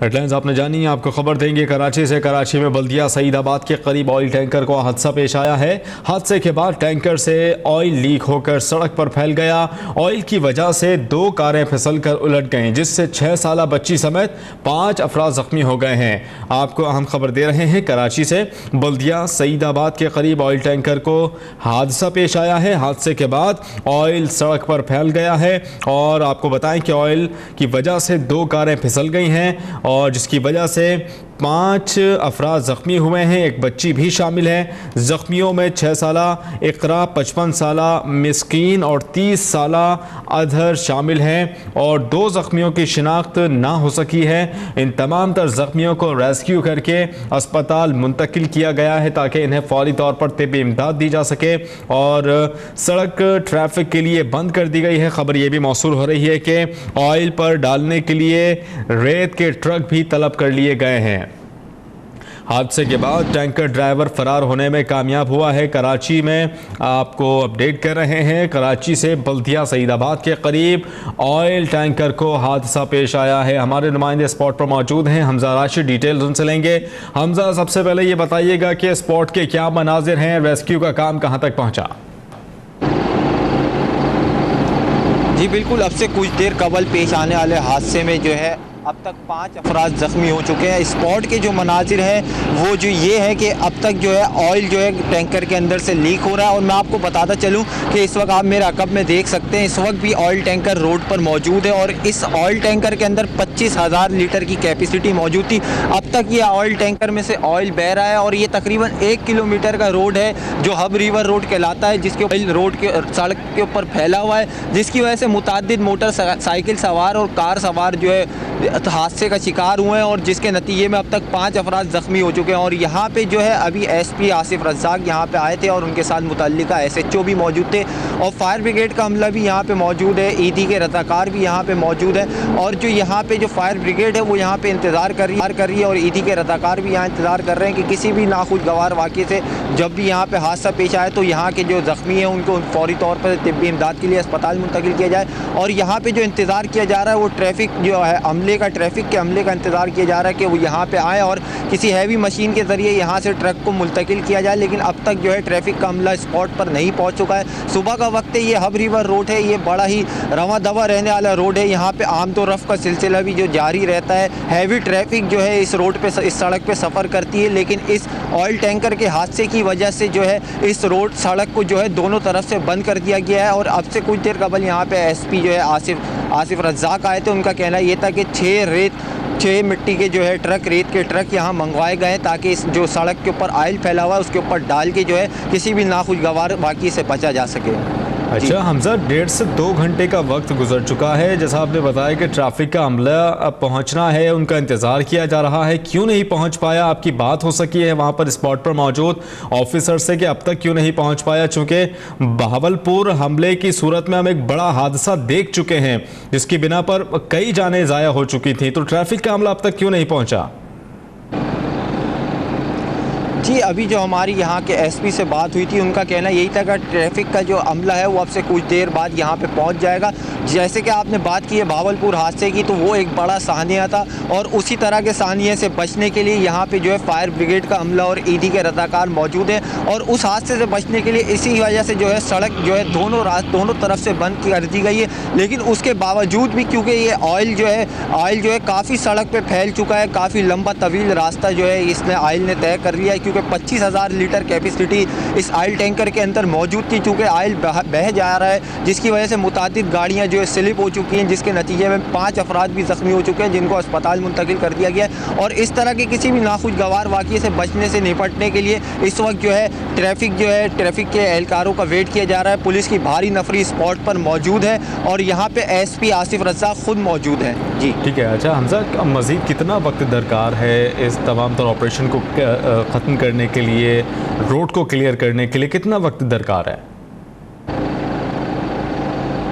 Headlines आपने जानी, आपको खबर देंगे कराची से। कराची में बल्दिया सईदाबाद के करीब ऑयल टैंकर को हादसा पेश आया है। हादसे के बाद टैंकर से ऑयल लीक होकर सड़क पर फैल गया। ऑयल की वजह से 2 कारें फिसलकर उलट गईं, जिससे 6 साला बच्ची समेत 5 अफराद जख्मी हो गए हैं। आपको अहम खबर दे रहे हैं कराची से। बल्दिया सईदाबाद के करीब ऑयल टैंकर को हादसा पेश आया है। हादसे के बाद ऑयल सड़क पर फैल गया है और आपको बताएं कि ऑयल की वजह से 2 कारें फिसल गई हैं और जिसकी वजह से 5 अफराद ज़ख्मी हुए हैं, एक बच्ची भी शामिल है। ज़ख्मियों में 6 साला इकरा, 55 साला मिस्कीन और 30 साला अधर शामिल हैं और 2 ज़ख्मियों की शिनाख्त ना हो सकी है। इन तमाम तर ज़ख्मियों को रेस्क्यू करके अस्पताल मुंतकिल किया गया है ताकि इन्हें फौरी तौर पर तिब्बी इमदाद दी जा सके और सड़क ट्रैफिक के लिए बंद कर दी गई है। खबर यह भी मौसूल हो रही है कि ऑयल पर डालने के लिए रेत के ट्रक भी तलब कर लिए गए हैं। हादसे के बाद टैंकर ड्राइवर फरार होने में कामयाब हुआ है। कराची में आपको अपडेट कर रहे हैं। कराची से बल्दिया सईदाबाद के करीब ऑयल टैंकर को हादसा पेश आया है। हमारे नुमाइंदे स्पॉट पर मौजूद हैं, हमजा राशिद, डिटेल्स उनसे लेंगे। हमजा, सबसे पहले ये बताइएगा कि स्पॉट के क्या मनाजिर हैं, रेस्क्यू का काम कहाँ तक पहुँचा? जी बिल्कुल, अब से कुछ देर कबल पेश आने वाले हादसे में जो है अब तक 5 अफराद ज़ख्मी हो चुके हैं। स्पॉट के जो मनाजिर हैं वो जो ये है कि अब तक जो है ऑयल जो है टैंकर के अंदर से लीक हो रहा है। और मैं आपको बताता चलूं कि इस वक्त आप मेरे अकब में देख सकते हैं, इस वक्त भी ऑयल टैंकर रोड पर मौजूद है और इस ऑयल टैंकर के अंदर 25,000 लीटर की कैपेसिटी मौजूद थी। अब तक ये ऑयल टैंकर में से ऑयल बह रहा है और ये तकरीबन 1 किलोमीटर का रोड है जो हब रिवर रोड कहलाता है, जिसके ऑयल रोड के सड़क के ऊपर फैला हुआ है, जिसकी वजह से मुतअद्दिद मोटरसाइकिल सवार और कार सवार जो है हादसे का शिकार हुए हैं और जिसके नतीजे में अब तक 5 अफराद ज़ख्मी हो चुके हैं। और यहाँ पे जो है अभी एसपी आसिफ रज़ाक यहाँ पे आए थे और उनके साथ मुतल्लिका एसएचओ भी मौजूद थे और फायर ब्रिगेड का अमला भी यहाँ पे मौजूद है, ईदी के रज़ाकार भी यहाँ पे मौजूद है। और जो यहाँ पे जो फायर ब्रिगेड है वो यहाँ पे इंतज़ार कर रही है और ईदी के रज़ाकार भी यहाँ इंतज़ार कर रहे हैं कि किसी भी नाखुशगवार वाक़े से जब भी यहाँ पे हादसा पेश आए तो यहाँ के जो ज़ख्मी हैं उनको फौरी तौर पर तिब्बी इमदाद के लिए अस्पताल मुंतकिल किया जाए। और यहाँ पे जो इंतज़ार किया जा रहा है वो ट्रैफिक जो है ट्रैफिक के अमले का इंतज़ार किया जा रहा है कि वो यहाँ पे आए और किसी हैवी मशीन के ज़रिए यहाँ से ट्रक को मुंतकिल किया जाए। लेकिन अब तक जो है ट्रैफिक का अमला स्पॉट पर नहीं पहुँच चुका है। सुबह का वक्त है, ये हब रिवर रोड है, ये बड़ा ही रवा दवा रहने वाला रोड है। यहाँ पे आमतौर रफ्त का सिलसिला भी जो जारी रहता है, हैवी ट्रैफिक जो है इस रोड पर, इस सड़क पर सफ़र करती है। लेकिन इस ऑयल टैंकर के हादसे की वजह से जो है इस रोड सड़क को जो है दोनों तरफ से बंद कर दिया गया है। और अब से कुछ देर कबल यहाँ पे एसपी जो है आसिफ रज़ाक आए थे। उनका कहना ये था कि 6 मिट्टी के जो है ट्रक, रेत के ट्रक यहाँ मंगवाए गए ताकि इस जो सड़क के ऊपर ऑयल फैला हुआ है उसके ऊपर डाल के जो है किसी भी नाखुशगवार वाक़ये से बचा जा सके। अच्छा हमजा, 1.5 से 2 घंटे का वक्त गुजर चुका है। जैसा आपने बताया कि ट्रैफिक का अमला अब पहुंचना है, उनका इंतज़ार किया जा रहा है, क्यों नहीं पहुंच पाया? आपकी बात हो सकी है वहां पर स्पॉट पर मौजूद ऑफिसर से कि अब तक क्यों नहीं पहुंच पाया? चूँकि बहावलपुर हमले की सूरत में हम एक बड़ा हादसा देख चुके हैं जिसकी बिना पर कई जानें ज़ाया हो चुकी थी, तो ट्रैफिक का अमला अब तक क्यों नहीं पहुँचा? जी अभी जो हमारी यहाँ के एसपी से बात हुई थी उनका कहना यही था कि ट्रैफिक का जो अमला है वो अब से कुछ देर बाद यहाँ पे पहुँच जाएगा। जैसे कि आपने बात की है बहावलपुर हादसे की, तो वो एक बड़ा सानिया था और उसी तरह के सानिया से बचने के लिए यहाँ पे जो है फायर ब्रिगेड का अमला और ईदी के रज़ाकार मौजूद हैं। और उस हादसे से बचने के लिए इसी वजह से जो है सड़क जो है दोनों तरफ से बंद कर दी गई है। लेकिन उसके बावजूद भी क्योंकि ये ऑयल जो है काफ़ी सड़क पर फैल चुका है, काफ़ी लंबा तवील रास्ता जो है इसने ऑयल ने तय कर लिया है, क्योंकि 25,000 लीटर कैपेसिटी इस ऑयल टैंकर के अंदर मौजूद थी। चूँकि ऑयल बह जा रहा है जिसकी वजह से मुतादिद गाड़ियाँ जो है स्लिप हो चुकी हैं, जिसके नतीजे में 5 अफराद भी ज़ख्मी हो चुके हैं जिनको अस्पताल मुंतकिल कर दिया गया है। और इस तरह के किसी भी नाखुशगवार वाक़ये से बचने से निपटने के लिए इस वक्त जो है ट्रैफिक के एहलकारों का वेट किया जा रहा है। पुलिस की भारी नफरी स्पॉट पर मौजूद है और यहाँ पे एसपी आसिफ रज़ाक खुद मौजूद हैं। जी ठीक है। अच्छा हमजा, मज़ीद कितना वक्त दरकार है इस तमाम तर ऑपरेशन को ख़त्म करने के लिए, रोड को क्लियर करने के लिए कितना वक्त दरकार है?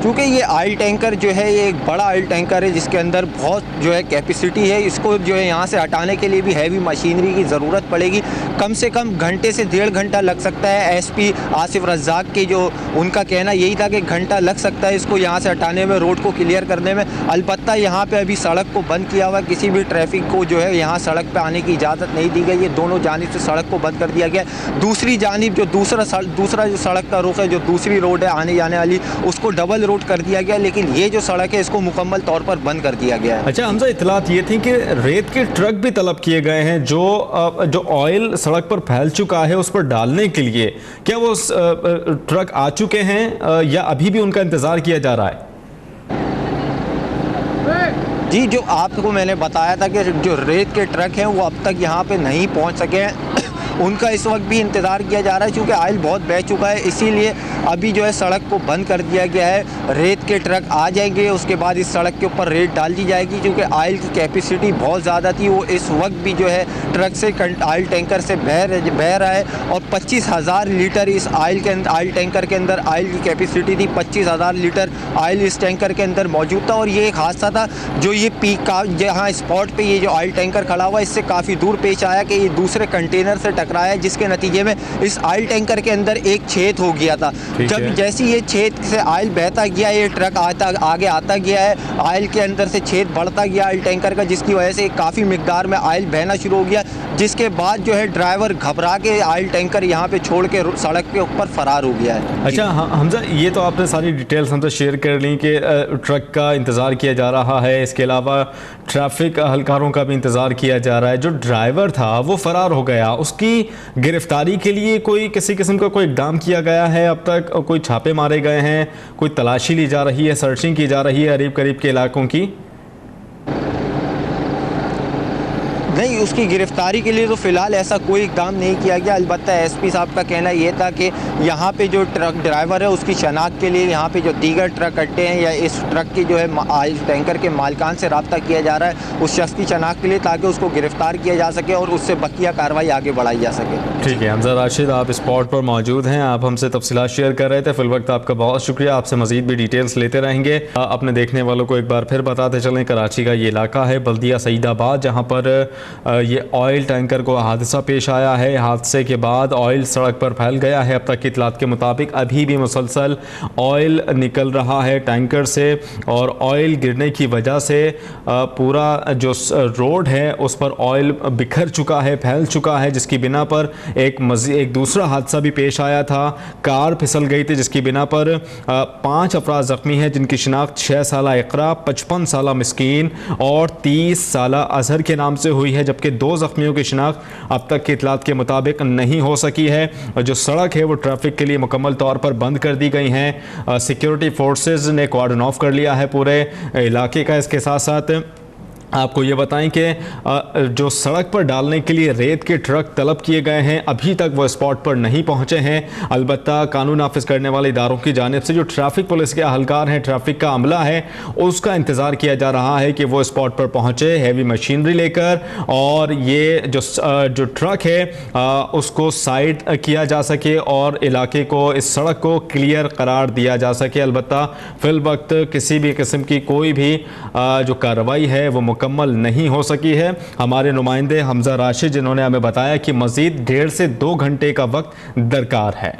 क्योंकि ये ऑयल टैंकर जो है ये एक बड़ा ऑयल टैंकर है जिसके अंदर बहुत जो है कैपेसिटी है। इसको जो है यहाँ से हटाने के लिए भी हैवी मशीनरी की ज़रूरत पड़ेगी। कम से कम घंटे से 1.5 घंटा लग सकता है। एसपी आसिफ रज़ाक के जो उनका कहना यही था कि घंटा लग सकता है इसको यहाँ से हटाने में, रोड को क्लियर करने में। अलबत्ता यहाँ पे अभी सड़क को बंद किया हुआ, किसी भी ट्रैफिक को जो है यहाँ सड़क पे आने की इजाज़त नहीं दी गई है। दोनों जानिब से सड़क को बंद कर दिया गया। दूसरी जानिब जो दूसरा जो सड़क का रुख है, जो दूसरी रोड है आने जाने वाली, उसको डबल रोड कर दिया गया, लेकिन ये जो सड़क है इसको मुकम्मल तौर पर बंद कर दिया गया है। अच्छा हमजा, इतलात ये थी कि रेत के ट्रक भी तलब किए गए हैं जो ऑयल सड़क पर फैल चुका है उस पर डालने के लिए। क्या वो ट्रक आ चुके हैं या अभी भी उनका इंतजार किया जा रहा है? जी, जो आपको मैंने बताया था कि जो रेत के ट्रक हैं वो अब तक यहाँ पे नहीं पहुँच सके हैं, उनका इस वक्त भी इंतज़ार किया जा रहा है। क्योंकि ऑयल बहुत बह चुका है, इसीलिए अभी जो है सड़क को बंद कर दिया गया है। रेत के ट्रक आ जाएंगे, उसके बाद इस सड़क के ऊपर रेत डाल दी जाएगी। क्योंकि ऑयल की कैपेसिटी बहुत ज़्यादा थी, वो इस वक्त भी जो है ट्रक से ऑयल टैंकर से बह रहा है। और 25,000 लीटर इस ऑयल टैंकर के अंदर ऑयल की कैपेसिटी थी। 25,000 लीटर ऑयल इस टैंकर के अंदर मौजूद था। और ये एक हादसा था जो ये पीक का जहाँ स्पॉट पर ये जो ऑयल टैंकर खड़ा हुआ है इससे काफ़ी दूर पेश आया कि ये दूसरे कंटेनर से टकराया, जिसके नतीजे में इस ऑयल टैंकर के अंदर एक छेद हो गया था। जब जैसे ये छेद से ऑयल बहता गया, ये ट्रक आगे आता गया है, ऑयल के अंदर से छेद बढ़ता गया ऑयल टैंकर का, जिसकी वजह से काफ़ी मिकदार में ऑयल बहना शुरू हो गया। जिसके बाद जो है ड्राइवर घबरा के ऑयल टैंकर यहाँ पे छोड़ के सड़क के ऊपर फरार हो गया है। अच्छा हमजा, ये तो आपने सारी डिटेल्स हमसे शेयर कर ली कि ट्रक का इंतज़ार किया जा रहा है, इसके अलावा ट्रैफिक अहलकारों का भी इंतज़ार किया जा रहा है। जो ड्राइवर था वो फरार हो गया, उसकी गिरफ्तारी के लिए कोई किसी किस्म का कोई इक़दाम किया गया है अब तक? कोई छापे मारे गए हैं, कोई तलाशी ली जा रही है, सर्चिंग की जा रही है करीब करीब के इलाकों की? नहीं, उसकी गिरफ्तारी के लिए तो फ़िलहाल ऐसा कोई इक़दाम नहीं किया गया। अलबत्ता एसपी साहब का कहना ये था कि यहाँ पे जो ट्रक ड्राइवर है उसकी शनाख्त के लिए यहाँ पे जो दीगर ट्रक अड्डे हैं या इस ट्रक की जो है ऑयल टैंकर के मालिकान से रब्ता किया जा रहा है उस शख्स की शनाख्त के लिए, ताकि उसको गिरफ्तार किया जा सके और उससे बकिया कार्रवाई आगे बढ़ाई जा सके। ठीक है हमजा राशिद, आप स्पॉट पर मौजूद हैं, आप हमसे तफसीलात शेयर कर रहे थे। फिल वक्त आपका बहुत शुक्रिया। आपसे मज़ीद भी डिटेल्स लेते रहेंगे। अपने देखने वालों को एक बार फिर बताते चलें, कराची का ये इलाका है बल्दिया सईदाबाद, जहाँ पर ये ऑयल टैंकर को हादसा पेश आया है। हादसे के बाद ऑयल सड़क पर फैल गया है। अब तक की इतलात के मुताबिक अभी भी मुसलसल ऑयल निकल रहा है टैंकर से, और ऑयल गिरने की वजह से पूरा जो रोड है उस पर ऑयल बिखर चुका है, फैल चुका है, जिसकी बिना पर एक दूसरा हादसा भी पेश आया था। कार फिसल गई थी जिसकी बिना पर 5 अफराद ज़ख्मी हैं, जिनकी शिनाख्त 6 साला इकरा, 55 साला मिस्कीन और 30 साला अजहर के नाम से हुई है, जबकि 2 ज़ख्मियों की शिनाख्त अब तक की इतलात के मुताबिक नहीं हो सकी है। और जो सड़क है वो ट्रैफिक के लिए मुकम्मल तौर पर बंद कर दी गई हैं। सिक्योरिटी फोर्सेस ने कॉर्डन ऑफ कर लिया है पूरे इलाके का। इसके साथ साथ आपको ये बताएं कि जो सड़क पर डालने के लिए रेत के ट्रक तलब किए गए हैं, अभी तक वो स्पॉट पर नहीं पहुंचे हैं। अलबत्ता कानून नाफिज करने वाले इदारों की जानिब से जो ट्रैफिक पुलिस के अहलकार हैं, ट्रैफिक का अमला है, उसका इंतज़ार किया जा रहा है कि वो स्पॉट पर पहुंचे हैवी मशीनरी लेकर, और ये जो ट्रक है उसको साइड किया जा सके और इलाके को, इस सड़क को क्लियर करार दिया जा सके। अलबत्ता फिल वक्त किसी भी किस्म की कोई भी जो कार्रवाई है वो मुकम्मल नहीं हो सकी है। हमारे नुमाइंदे हमजा राशिद जिन्होंने हमें बताया कि मज़ीद 1.5 से 2 घंटे का वक्त दरकार है।